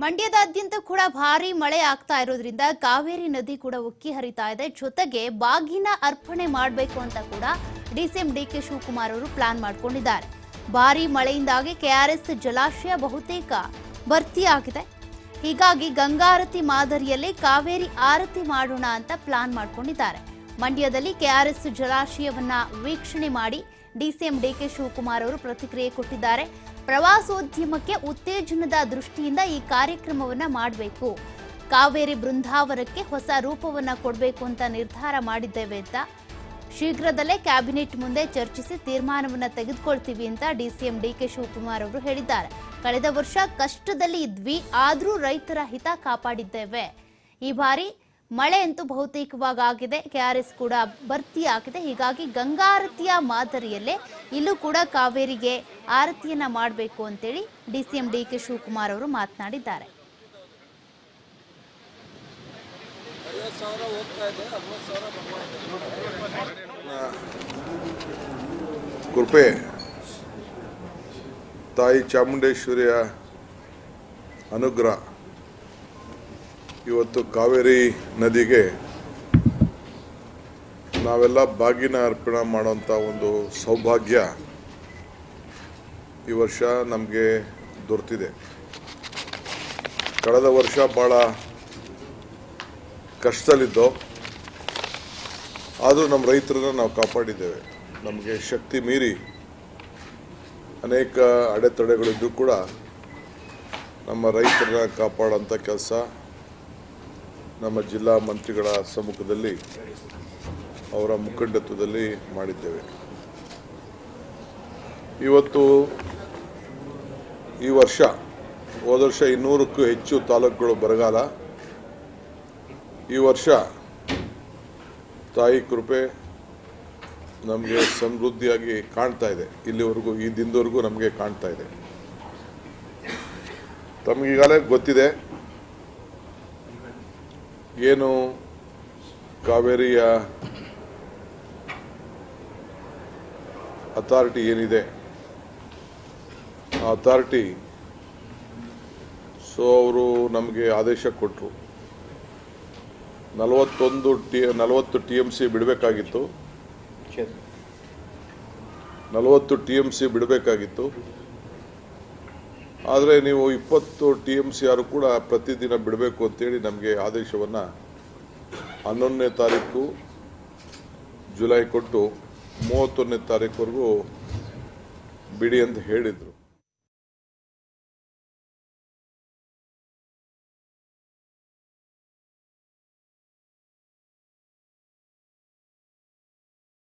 ಮಂಡ್ಯದಾದ್ಯಂತ ಕೂಡ ಭಾರಿ ಮಳೆ ಆಗ್ತಾ ಇರೋದ್ರಿಂದ ಕಾವೇರಿ ನದಿ ಕೂಡ ಉಕ್ಕಿ ಹರಿತಾ ಇದೆ. ಜೊತೆಗೆ ಬಾಗಿನ ಅರ್ಪಣೆ ಮಾಡಬೇಕು ಅಂತ ಕೂಡ ಡಿಸಿಎಂ ಡಿಕೆ ಶಿವಕುಮಾರ್ ಅವರು ಪ್ಲಾನ್ ಮಾಡಿಕೊಂಡಿದ್ದಾರೆ. ಭಾರಿ ಮಳೆಯಿಂದಾಗಿ ಕೆಆರ್ಎಸ್ ಜಲಾಶಯ ಬಹುತೇಕ ಭರ್ತಿಯಾಗಿದೆ. ಹೀಗಾಗಿ ಗಂಗಾರತಿ ಮಾದರಿಯಲ್ಲಿ ಕಾವೇರಿ ಆರತಿ ಮಾಡೋಣ ಅಂತ ಪ್ಲಾನ್ ಮಾಡಿಕೊಂಡಿದ್ದಾರೆ. ಮಂಡ್ಯದಲ್ಲಿ ಕೆಆರ್ಎಸ್ ಜಲಾಶಯವನ್ನ ವೀಕ್ಷಣೆ ಮಾಡಿ ಡಿಸಿಎಂ ಡಿಕೆ ಶಿವಕುಮಾರ್ ಅವರು ಪ್ರತಿಕ್ರಿಯೆ ಕೊಟ್ಟಿದ್ದಾರೆ. ಪ್ರವಾಸೋದ್ಯಮಕ್ಕೆ ಉತ್ತೇಜನದ ದೃಷ್ಟಿಯಿಂದ ಈ ಕಾರ್ಯಕ್ರಮವನ್ನ ಮಾಡಬೇಕು, ಕಾವೇರಿ ಬೃಂದಾವನಕ್ಕೆ ಹೊಸ ರೂಪವನ್ನ ಕೊಡಬೇಕು ಅಂತ ನಿರ್ಧಾರ ಮಾಡಿದ್ದೇವೆ ಅಂತ ಶೀಘ್ರದಲ್ಲೇ ಕ್ಯಾಬಿನೆಟ್ ಮುಂದೆ ಚರ್ಚಿಸಿ ತೀರ್ಮಾನವನ್ನ ತೆಗೆದುಕೊಳ್ತೀವಿ ಅಂತ ಡಿಸಿಎಂ ಡಿಕೆ ಶಿವಕುಮಾರ್ ಅವರು ಹೇಳಿದ್ದಾರೆ. ಕಳೆದ ವರ್ಷ ಕಷ್ಟದಲ್ಲಿ ಇದ್ವಿ, ಆದರೂ ರೈತರ ಹಿತ ಕಾಪಾಡಿದ್ದೇವೆ. ಈ ಬಾರಿ ಮಳೆ ಅಂತೂ ಬಹುತೇಕವಾಗಿ ಆಗಿದೆ, ಕೆಆರ್ಎಸ್ ಕೂಡ ಭರ್ತಿ ಆಗಿದೆ. ಹೀಗಾಗಿ ಗಂಗಾರತಿಯ ಮಾದರಿಯಲ್ಲೇ ಇಲ್ಲೂ ಕೂಡ ಕಾವೇರಿಗೆ ಆರತಿಯನ್ನ ಮಾಡಬೇಕು ಅಂತೇಳಿ ಡಿಸಿಎಂ ಡಿಕೆ ಶಿವಕುಮಾರ್ ಅವರು ಮಾತನಾಡಿದ್ದಾರೆ. ಕೃಪೆ ತಾಯಿ ಚಾಮುಂಡೇಶ್ವರಿಯ ಅನುಗ್ರಹ ಇವತ್ತು ಕಾವೇರಿ ನದಿಗೆ ನಾವೆಲ್ಲ ಬಾಗಿನ ಅರ್ಪಣೆ ಮಾಡುವಂಥ ಒಂದು ಸೌಭಾಗ್ಯ ಈ ವರ್ಷ ನಮಗೆ ದೊರೆತಿದೆ. ಕಳೆದ ವರ್ಷ ಭಾಳ ಕಷ್ಟದಲ್ಲಿದ್ದೋ, ಆದರೂ ನಮ್ಮ ರೈತರನ್ನ ನಾವು ಕಾಪಾಡಿದ್ದೇವೆ. ನಮಗೆ ಶಕ್ತಿ ಮೀರಿ ಅನೇಕ ಅಡೆತಡೆಗಳಿದ್ದು ಕೂಡ ನಮ್ಮ ರೈತರನ್ನ ಕಾಪಾಡೋಂಥ ಕೆಲಸ ನಮ್ಮ ಜಿಲ್ಲಾ ಮಂತ್ರಿಗಳ ಸಮ್ಮುಖದಲ್ಲಿ ಅವರ ಮುಖಂಡತ್ವದಲ್ಲಿ ಮಾಡಿದ್ದೇವೆ. ಇವತ್ತು ಈ ವರ್ಷ ಹೋದ ವರ್ಷ 200ಕ್ಕೂ ಹೆಚ್ಚು ತಾಲೂಕುಗಳು ಬರಗಾಲ. ಈ ವರ್ಷ ತಾಯಿ ಕೃಪೆ ನಮಗೆ ಸಮೃದ್ಧಿಯಾಗಿ ಕಾಣ್ತಾ ಇದೆ. ಇಲ್ಲಿವರೆಗೂ ಈ ದಿನದವರೆಗೂ ನಮಗೆ ಕಾಣ್ತಾ ಇದೆ. ತಮಗೀಗಾಗಲೇ ಗೊತ್ತಿದೆ ಏನು ಕಾವೇರಿಯ ಅಥಾರಿಟಿ ಏನಿದೆ, ಆ ಅಥಾರಿಟಿ ಅವರು ನಮಗೆ ಆದೇಶ ಕೊಟ್ಟರು. 40 TMC ಬಿಡಬೇಕಾಗಿತ್ತು. 40 TMC ಬಿಡಬೇಕಾಗಿತ್ತು. ಆದರೆ ನೀವು 20 TMC ಯಾರು ಕೂಡ ಪ್ರತಿದಿನ ಬಿಡಬೇಕು ಅಂತೇಳಿ ನಮಗೆ ಆದೇಶವನ್ನು 11ನೇ ತಾರೀಕು ಜುಲೈ ಕೊಟ್ಟು 31ನೇ ತಾರೀಕುವರೆಗೂ ಬಿಡಿ ಅಂತ ಹೇಳಿದರು.